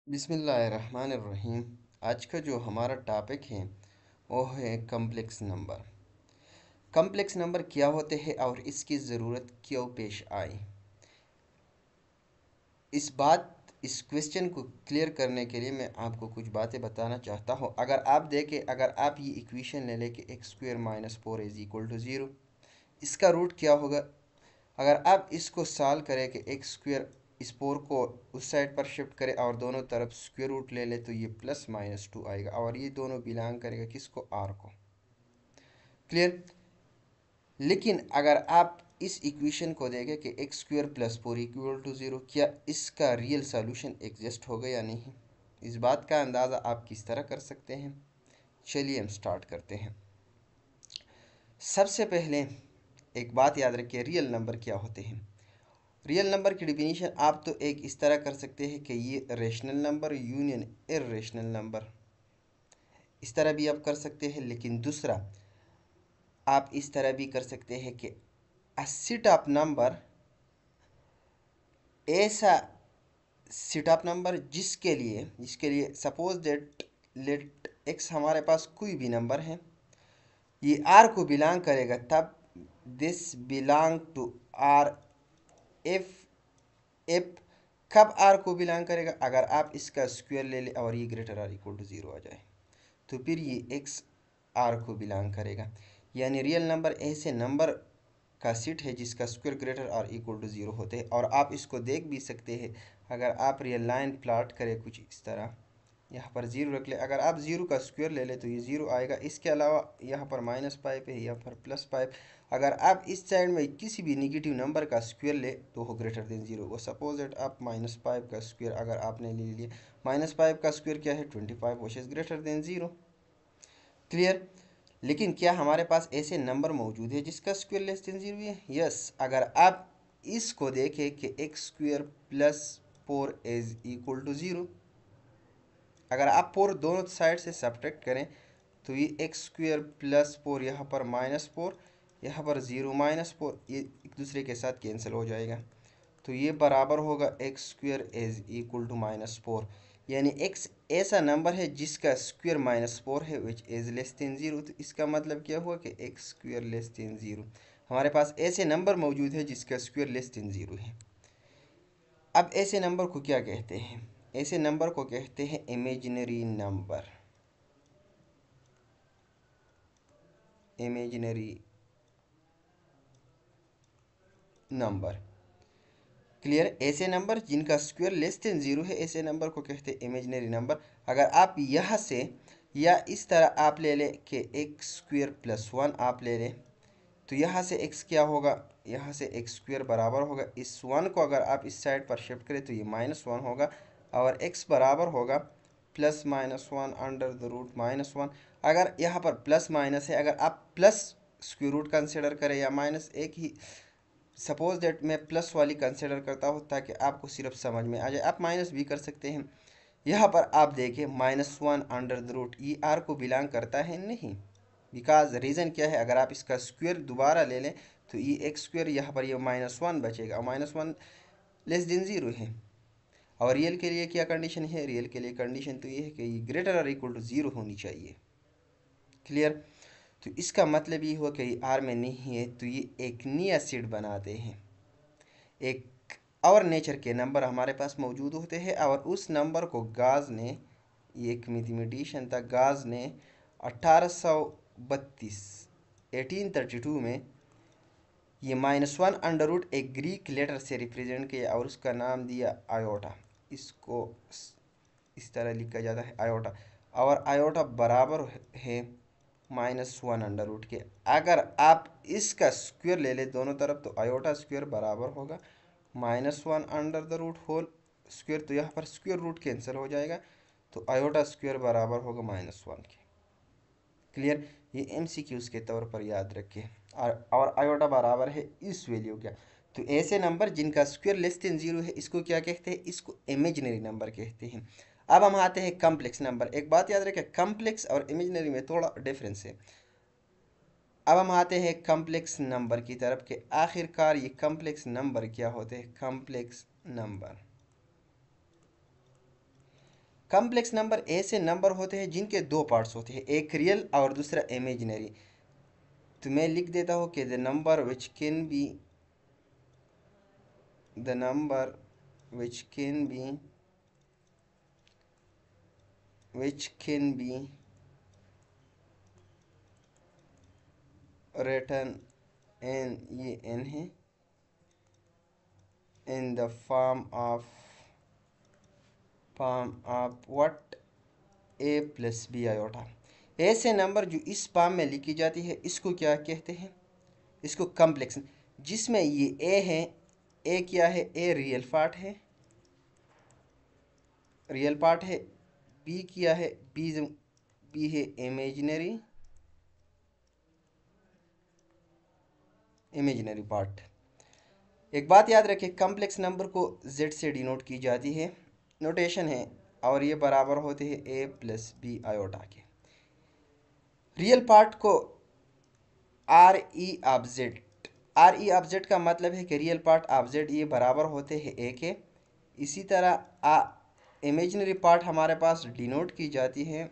बिस्मिल्लाहिर्रहमानिर्रहीम। आज का जो हमारा टॉपिक है वो है कम्प्लेक्स नंबर। कम्प्लेक्स नंबर क्या होते हैं और इसकी ज़रूरत क्यों पेश आई। इस क्वेश्चन को क्लियर करने के लिए मैं आपको कुछ बातें बताना चाहता हूँ। अगर आप ये इक्वेशन ले लें कि X square minus four is equal to zero, इसका रूट क्या होगा। अगर आप इसको सॉल्व करें कि एक्स स्क्वेयर इस फोर को उस साइड पर शिफ्ट करें और दोनों तरफ स्क्वेयर रूट ले ले तो ये प्लस माइनस टू आएगा और ये दोनों बिलोंग करेगा किसको, आर को। क्लियर। लेकिन अगर आप इस इक्वेशन को देखें कि X square plus four equal to zero, क्या इसका रियल सॉल्यूशन एग्जिस्ट होगा या नहीं, इस बात का अंदाज़ा आप किस तरह कर सकते हैं। चलिए हम स्टार्ट करते हैं। सबसे पहले एक बात याद रखिए, रियल नंबर क्या होते हैं। रियल नंबर की डिफिनीशन आप तो एक इस तरह कर सकते हैं कि ये rational number union irrational number, इस तरह भी आप कर सकते हैं। लेकिन दूसरा आप इस तरह भी कर सकते हैं कि अ सेट ऑफ नंबर, ऐसा सेट ऑफ नंबर जिसके लिए सपोज दैट लेट एक्स हमारे पास कोई भी नंबर है, ये आर को बिलोंग करेगा, तब this belong to R if if कब आर को बिलोंग करेगा, अगर आप इसका स्क्वायर ले लें और ये greater or equal to zero आ जाए तो फिर ये एक्स आर को बिलोंग करेगा। यानी रियल नंबर ऐसे नंबर का सेट है जिसका square greater or equal to zero होते हैं। और आप इसको देख भी सकते हैं, अगर आप रियल लाइन प्लॉट करें कुछ इस तरह, यहाँ पर ज़ीरो रख ले, अगर आप ज़ीरो का स्क्वायर ले ले तो ये ज़ीरो आएगा। इसके अलावा यहाँ पर माइनस पाइप है, यहाँ पर प्लस पाइप। अगर आप इस साइड में किसी भी निगेटिव नंबर का स्क्वायर ले तो वो ग्रेटर देन ज़ीरो। वो सपोज दैट आप माइनस फाइव का स्क्वायर अगर आपने ले लिया, माइनस फाइव का स्क्वायर क्या है, 25, which is greater than zero. Clear. लेकिन क्या हमारे पास ऐसे नंबर मौजूद है जिसका स्क्वायर लेस देन ज़ीरो है। यस, अगर आप इसको देखें कि X square plus four is equal to zero, अगर आप फोर दोनों साइड से सब्ट्रैक्ट करें तो ये एक्स स्क्वायर प्लस फोर, यहाँ पर माइनस फोर, यहाँ पर ज़ीरो माइनस फोर, ये एक दूसरे के साथ कैंसिल हो जाएगा। तो ये बराबर होगा X square is equal to minus four. यानी एक्स ऐसा नंबर है जिसका स्क्वायर माइनस फोर है which is less than zero. तो इसका मतलब क्या हुआ कि X square less than zero. हमारे पास ऐसे नंबर मौजूद है जिसका स्क्वायर लेस देन ज़ीरो है। अब ऐसे नंबर को क्या कहते हैं, ऐसे नंबर को कहते हैं imaginary number. Imaginary number. Clear. ऐसे नंबर जिनका स्क्वायर लेस देन ज़ीरो है, ऐसे नंबर को कहते हैं इमेजिनरी नंबर। अगर आप यहाँ से या इस तरह आप ले लें कि एक्स स्क्वायर प्लस वन आप ले लें, तो यहाँ से एक्स क्या होगा, यहाँ से एक्स स्क्वायर बराबर होगा, इस वन को अगर आप इस साइड पर शिफ्ट करें तो ये माइनस वन होगा, और एक्स बराबर होगा plus minus one under the root minus one. अगर यहाँ पर प्लस माइनस है, अगर आप प्लस स्क्वायर रूट कंसिडर करें या माइनस, एक ही सपोज दैट मैं प्लस वाली कंसिडर करता हूँ ताकि आपको सिर्फ समझ में आ जाए। आप माइनस भी कर सकते हैं। यहाँ पर आप देखें minus one under the root, ये आर को बिलोंग करता है नहीं। बिकॉज रीज़न क्या है, अगर आप इसका स्क्वायर दोबारा ले लें तो ये एक्स स्क्वायर, यहाँ पर ये माइनस वन बचेगा और minus one less than zero है। और रियल के लिए क्या कंडीशन है, रियल के लिए कंडीशन तो ये है कि ये ग्रेटर और इक्वल टू ज़ीरो होनी चाहिए। क्लियर। तो इसका मतलब ये हुआ कि ये आर में नहीं है तो ये एक नया सेट बनाते हैं। एक और नेचर के नंबर हमारे पास मौजूद होते हैं और उस नंबर को गाज ने, ये एक मैथमेटिशियन था, गाज ने 1832 1832 में ये माइनस वन अंडर रूट एक ग्रीक लेटर से रिप्रेजेंट किया और उसका नाम दिया आयोटा। इसको इस तरह लिखा जाता है आयोटा, और आयोटा बराबर है माइनस वन अंडर रूट के। अगर आप इसका स्क्वायर ले लें दोनों तरफ तो आयोटा स्क्वायर बराबर होगा minus one under the root whole square. तो यहाँ पर स्क्वायर रूट कैंसिल हो जाएगा तो आयोटा स्क्वायर बराबर होगा माइनस वन के। क्लियर। ये एमसीक्यूज़ के तौर पर याद रखें। और आयोटा बराबर है इस वैल्यू का। तो ऐसे नंबर जिनका स्क्वायर लेस देन ज़ीरो है इसको क्या कहते हैं, इसको इमेजिनरी नंबर कहते हैं। अब हम आते हैं कम्प्लेक्स नंबर। एक बात याद रखें, कम्प्लेक्स और इमेजिनरी में थोड़ा डिफरेंस है। अब हम आते हैं कम्प्लेक्स नंबर की तरफ के आखिरकार ये कम्प्लेक्स नंबर क्या होते हैं। कम्प्लेक्स नंबर कॉम्प्लेक्स नंबर ऐसे नंबर होते हैं जिनके दो पार्ट्स होते हैं, एक रियल और दूसरा इमेजिनरी। तो मैं लिख देता हूँ कि the number which can be the number which can be written in ये n है in the form of what a plus b iota। ऐसे नंबर जो इस फॉर्म में लिखी जाती है इसको क्या कहते हैं, इसको कॉम्प्लेक्स, जिसमें ये a है, a क्या है, a रियल पार्ट है, b क्या है, b है इमेजिनरी पार्ट। एक बात याद रखें, कॉम्प्लेक्स नंबर को z से डिनोट की जाती है, नोटेशन है, और ये बराबर होते हैं a प्लस बी आयोटा के। रियल पार्ट को R E of Z, R E of Z का मतलब है कि रियल पार्ट ऑफ जेड ये बराबर होते हैं a के। इसी तरह इमेजिनरी पार्ट हमारे पास डिनोट की जाती है,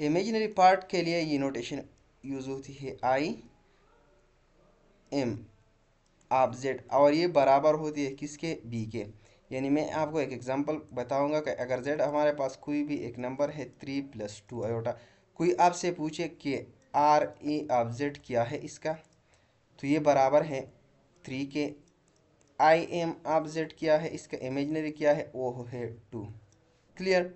इमेजिनरी पार्ट के लिए ये नोटेशन यूज़ होती है आई एम ऑफ जेड, और ये बराबर होती है किसके, बी के। यानी मैं आपको एक एग्जांपल बताऊंगा कि अगर जेड हमारे पास कोई भी एक नंबर है 3+2 आयोटा, कोई आपसे पूछे कि आर ई ऑफ जेड क्या है इसका, तो ये बराबर है 3 के। आई एम ऑफ जेड क्या है इसका, इमेजिनरी क्या है, वो है 2। क्लियर।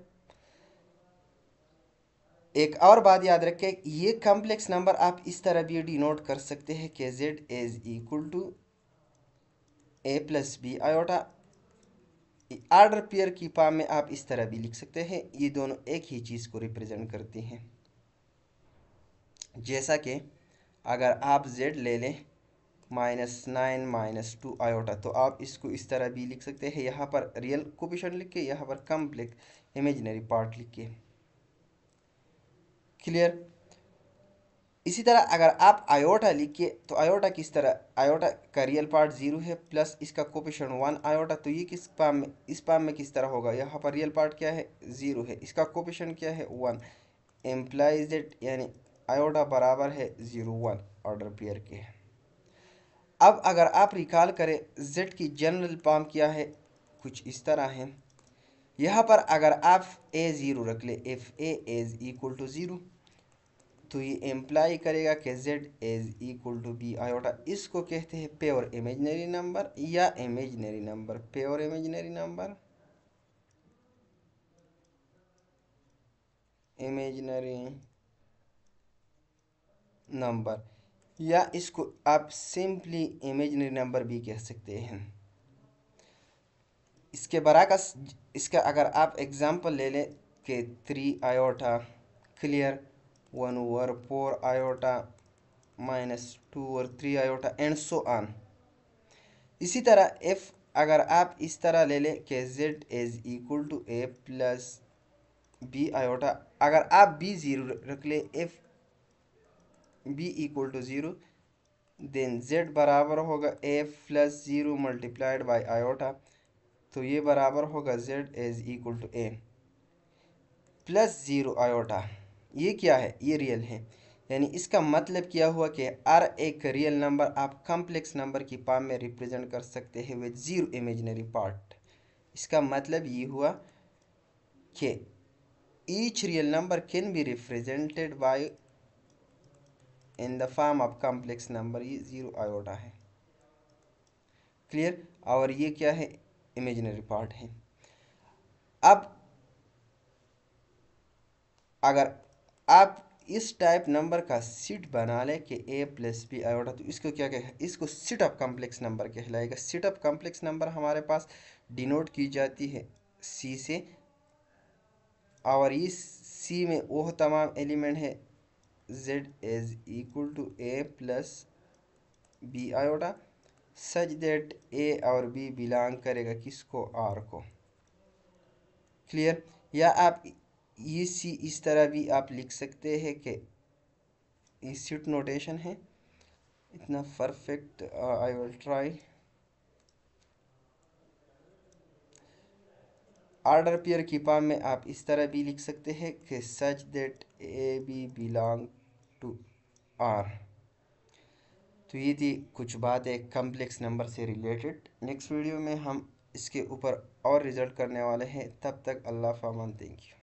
एक और बात याद रखें, ये कॉम्प्लेक्स नंबर आप इस तरह भी डिनोट कर सकते हैं कि Z is equal to A plus B iota. Order pair की फॉर्म में आप इस तरह भी लिख सकते हैं, ये दोनों एक ही चीज़ को रिप्रेजेंट करती हैं। जैसा कि अगर आप z ले लें -9 -2 आयोटा, तो आप इसको इस तरह भी लिख सकते हैं, यहाँ पर रियल कोफिशिएंट लिख के, यहाँ पर कॉम्प्लेक्स इमेजिनरी पार्ट लिख के। क्लियर। इसी तरह अगर आप आयोटा लिखिए तो आयोटा किस तरह, आयोटा का रियल पार्ट 0 है प्लस इसका कोफिशिएंट 1 आयोटा, तो ये किस पाम में, इस पाम में किस तरह होगा, यहाँ पर रियल पार्ट क्या है, 0 है, इसका कोफिशिएंट क्या है, 1, एम्प्लाइज इट, यानी आयोटा बराबर है 0 1 ऑर्डर पेयर के। अब अगर आप रिकॉल करें z की जनरल फॉर्म क्या है, कुछ इस तरह है। यहाँ पर अगर आप a0 रख ले, if a is equal to 0, तो ये एम्प्लाई करेगा कि z is equal to B iota. इसको कहते हैं प्योर इमेजिनरी नंबर या imaginary number, pure imaginary number, imaginary number, या इसको आप सिंपली इमेजिनरी नंबर भी कह सकते हैं। इसके बराकस, इसका अगर आप एग्जांपल ले लें कि 3 आयोटा, क्लियर, 1/4 आयोटा, -2 और 3 आयोटा, एंड सो ऑन। इसी तरह एफ अगर आप इस तरह ले लें कि z is equal to a plus B iota, अगर आप बी 0 रख ले, if B equal to 0, then z बराबर होगा a plus 0 multiplied by iota, तो ये बराबर होगा z is equal to a plus 0 iota. ये क्या है, ये रियल है, यानी इसका मतलब क्या हुआ कि हर एक रियल नंबर आप कॉम्प्लेक्स नंबर की फॉर्म में रिप्रेजेंट कर सकते हैं विद 0 इमेजिनरी पार्ट। इसका मतलब ये हुआ कि each real number can be represented by in the form of complex number, ये 0 आयोटा है। क्लियर। और ये क्या है, इमेजिनरी पार्ट है। अब अगर आप इस टाइप नंबर का सेट बना लें कि a प्लस बी आयोटा, तो इसको क्या कहे, इसको सेट ऑफ कॉम्प्लेक्स नंबर कहलाएगा। सेट ऑफ कॉम्प्लेक्स नंबर हमारे पास डिनोट की जाती है c से, और इस c में वो तमाम एलिमेंट है z is equal to a plus B iota, such that a और b बिलोंग करेगा किसको, r को। क्लियर। या आप ये सी इस तरह भी आप लिख सकते हैं कि ये सेट नोटेशन है, इतना perfect I will try. Order pair की फॉर्म में आप इस तरह भी लिख सकते हैं कि such that A B belong to R. तो ये थी कुछ बातें कम्प्लेक्स नंबर से रिलेटेड। नेक्स्ट वीडियो में हम इसके ऊपर और रिजल्ट करने वाले हैं। तब तक अल्लाह फ़ामान, थैंक यू।